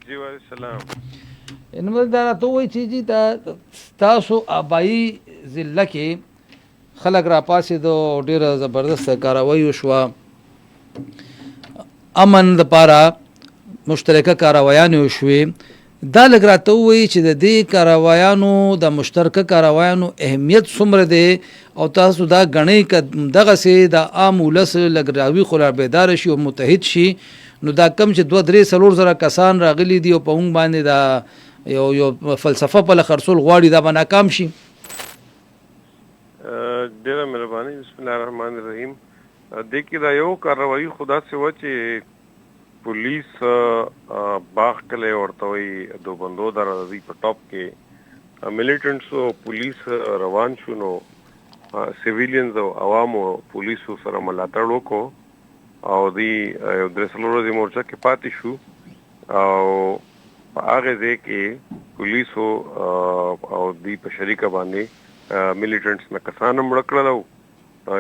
جی وعلیکم السلام. نو دا راته وایي چې جی دا تاسو آبایي ضلع کې خلک را پاسېدو او ډېره زبردسته کاروایي وشوه، امن دپاره مشترکه کاروایانې وشوې. دا لږ راته ووایي چې د دې کاروایانو د مشترکه کاروایانو اهمیت څومره دی او تاسو دا ګڼئ که دغسې د عام ولس لږ راویښ او بیداره شي او متحد شي، نو دا کم چې 2-3-4 کسان راغلي دي او په موږ باندې دا یو فلسفه په خرڅول غواړي، دا به ناکام شي. ډیره مهرباني. بسم الله الرحمن الرحیم. دې کې دا یو کاروایی خدا سے و چې پولیس باغ کله ورته وي دو بندو در راځي په ټاپ کې میلیټنټس او پولیس روان شو، نو سیویلینز او عوامو پولیسو سره ملاتړ وکړو او دی یو درې څلور ورځې مورچه کې پاتې شو او په هغه ځای کې پولیسو او دی په شریکه باندې میلیټنټس نه کسان مړه کړل او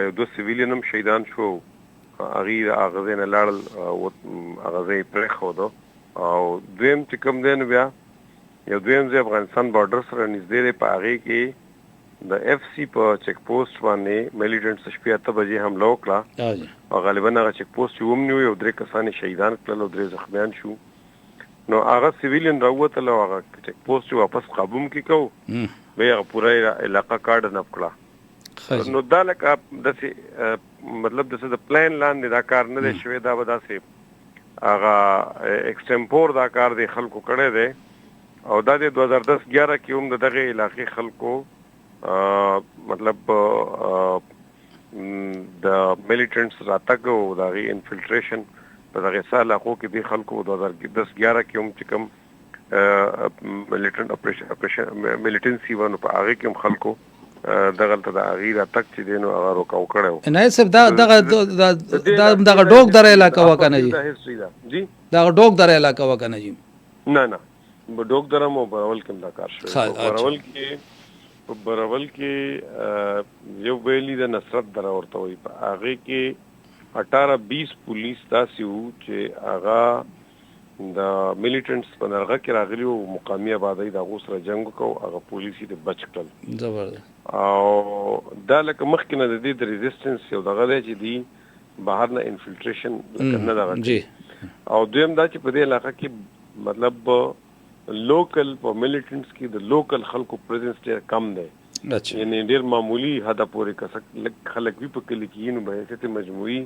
یو 2 سیویلین هم شهیدان شو. هغې هغه ځای نه لاړل، هغه ځای یې پرېښودو. او دویم چې کوم دی نو بیا یو دویم ځای افغانستان بارډر سره نږدې دی، په هغې کې د اف سی په چیک پوسټ باندې میلیټنټس شپې 8 بجې حمله وکړه او غالبا هغه چیک پوسټ چې ومنیو یو 3 کسان شهیدان کړل او 3 زخمیان شو. نو هغه سیویلین راووتل او هغه چیک پوسټ واپس قابو کې کوو، بیا هغه پوره علاقه کارډن اپ کړه. نو دا لکه داسې مطلب داسې د پلان لاندې دا کار نه دی شوی، دا به داسې هغه ایکسټمپور دا کار دی خلکو کړی دی. او دا د 2010-11 کې هم د دغې علاقې خلکو مطلب د میلیټنټس راتګ او د هغې انفلټریشن په دغې څه علاقو کې دې خلکو 2010-11 کې هم چې کوم میلیټنسي و نو په هغې کې هم خلکو دغلته د هغې راتګ چې دی نو هغه روکاو کړی و. عنایت صاحب دغه ډوک دره علاقه وه که نه جي؟ جی دغه ډوک دره علاقه وه که نه جي؟ نه ډوک دره مو براول کې هم دا کار شوی. براول کې یو ویلي د نصرت دره ورته وایي، په هغې کې 18-20 پولیس داسې وو چې هغه د میلیټنټس په نرغه کې راغلي وو، مقامي آبادۍ د هغو سره جنګ وکړو، هغه پولیس یې بچ کړل. زبردست. او دا لکه مخکې نه د دې د ریزسټنس یو دغه دی چې دی بهر نه انفلټریشن لکه نه دغه. او دویم دا چې په دې علاقه کې مطلب لوکل په میلیټنټس کې د لوکل خلکو پریزنس ډېر کم دی، یعنی ډېر معمولی حده پورې خلک وي په کلي کې نو به حیثیت مجموعي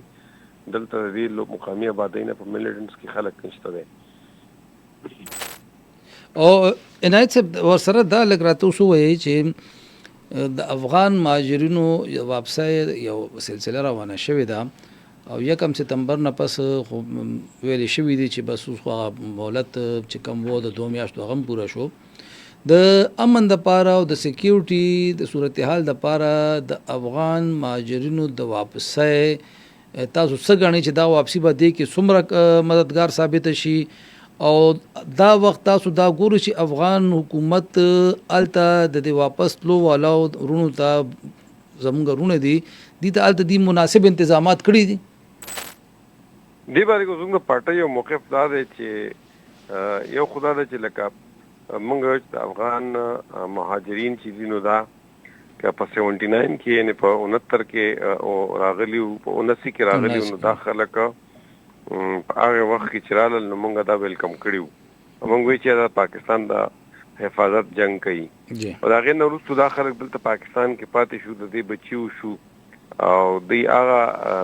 دلته د دې مقامي آبادۍ نه په میلیټنټس کې خلک نشته دی. او عنایت صاحب ورسره دا لږ راته اوس ووایئ چې د افغان مهاجرینو واپسۍ یو سلسله روانه شوې ده او 1 سپتمبر نه پس ویلې شوي دي چې بس اوس مهلت چې کوم و د 2 میاشتو هغه هم پوره شو. د امن دپاره او د سکیورټي د صورتحال دپاره د افغان مهاجرینو د واپسۍ تاسو څه ګڼئ چې دا واپسي به دې کې څومره مددګار ثابته شي؟ او دا وخت تاسو دا ګورو چې افغان حکومت هلته د دې واپس تلو والاو ورونو ته زموږ ورونه دي دې ته هلته دې مناسب انتظامات کړي دي؟ دې باندې زموږ پارټۍ یو موقف دا دی چې یو خدا ده چې لکه موږ د افغان مهاجرین چې دي نو دا که په 79 کې یعنې په 69 کې راغلي وو، په 79 کې راغلي وو، نو دا خلک په هغه وخت کې چې رالل نو موږ دا ویلکم کړي وو. موږ وایو چې دا پاکستان د حفاظت جنګ کوي او د هغې نه وروستو دا خلک دلته پاکستان کې پاتې شو، د دې بچي شو او دوی هغه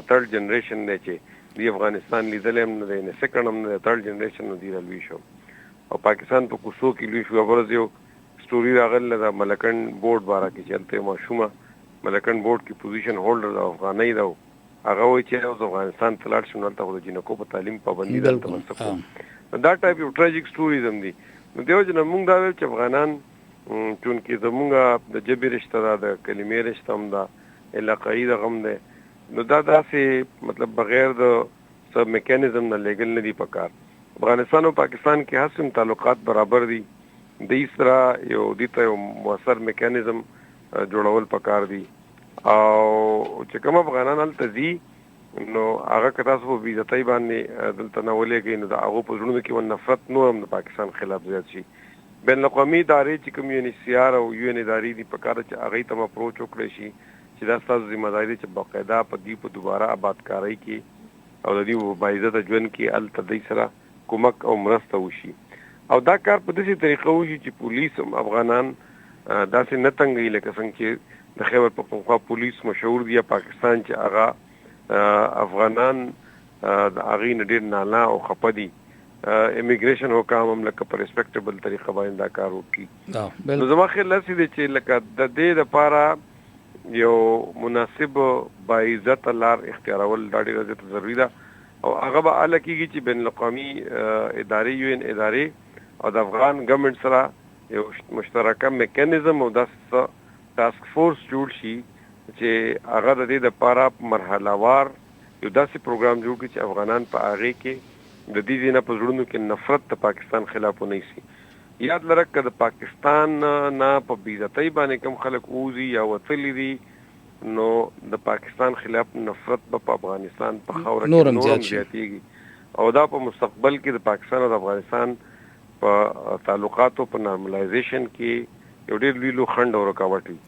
3rd جنریشن دی چې دی افغانستان لیدلی هم نه دی، نه سیکنډ هم نه دی، 3rd جنریشن نه دی رالوي شو او پاکستان په کوڅو کې لوی شو. ورځ یو سټوري راغله د ملکنډ بورډ باره کې چې هلته یو ماشومه ملکنډ بورډ کې پوزیشن هولډر د افغانۍ ده، هغه وایي چې اوس افغانستان ته لاړ شو نو هلته خو د جینکو په تعلیم پابندي ده، هلته به څه کوو. دا ټایپ یو ټراجیک سټوریز هم دي. نو دې وجې نه موږ دا ویل چې افغانان چونکې زموږ د ژبې رشته ده، د کلمې رشته هم ده، علاقایي دغه هم دی، نو دا داسې مطلب بغیر د څه میکانیزم نه لیږل نه دي پکار. افغانستان او پاکستان کې هسې تعلقات برابر دي، دې سره یو دې ته یو مؤثر میکانیزم جوړول پکار دي. او چې کوم افغانان هلته ځي نو هغه که تاسو په بیزتۍ باندې دلته نه ولېږئ نو د هغو په زړونو کې نفرت نور هم د پاکستان خلاف زیات شي. بین الاقوامي ادارې چې کوم UNHCR او UN ادارې دي په کار چې هغې ته اپروچ وکړی شي چې دا ستاسو ذمہ داري ده چې باقاعده په دې په دوباره آبادکارۍ کې او د دې باعزته ژوند کې هلته دوی سره کومک او مرسته وشي او دا کار په داسې طریقه وشي چې پولیس هم افغانان داسې نه تنګوي لکه څنګه چې د خیبر پختونخوا پولیس مشهور دي پاکستان چې هغه افغانان د هغې نه ډېر ناله او خفه دي. امیګریشن حکام هم لکه په ریسپیکټبل طریقه باندې دا کار وکړي. نو زما خیال داسې دی چې لکه د دې دپاره یو مناسب باعزته لار اختیارول دا ډېره زیاته ضروري ده او هغه به هله کېږي چې بین الاقوامي ادارې UN ادارې او د افغان ګورنمنټ سره یو مشترکه میکانیزم او داسې ټاسک فورس جوړ شي چې هغه د دې دپاره مرحله وار یو داسې پروګرام جوړ کړي چې افغانان په هغې کې د دې نه په زړونو کې نفرت د پاکستان خلاف ونه شي. یاد لرک که د پاکستان نه په بیزتۍ باندې کوم خلک ووځي یا وتلي دي نو د پاکستان خلاف نفرت به په افغانستان په خاوره کې نور هم زیاتېږي او دا په مستقبل کې د پاکستان او د افغانستان په تعلقاتو په نارملایزیشن کې یو ډېر لوی خنډ او رکاوټ وي.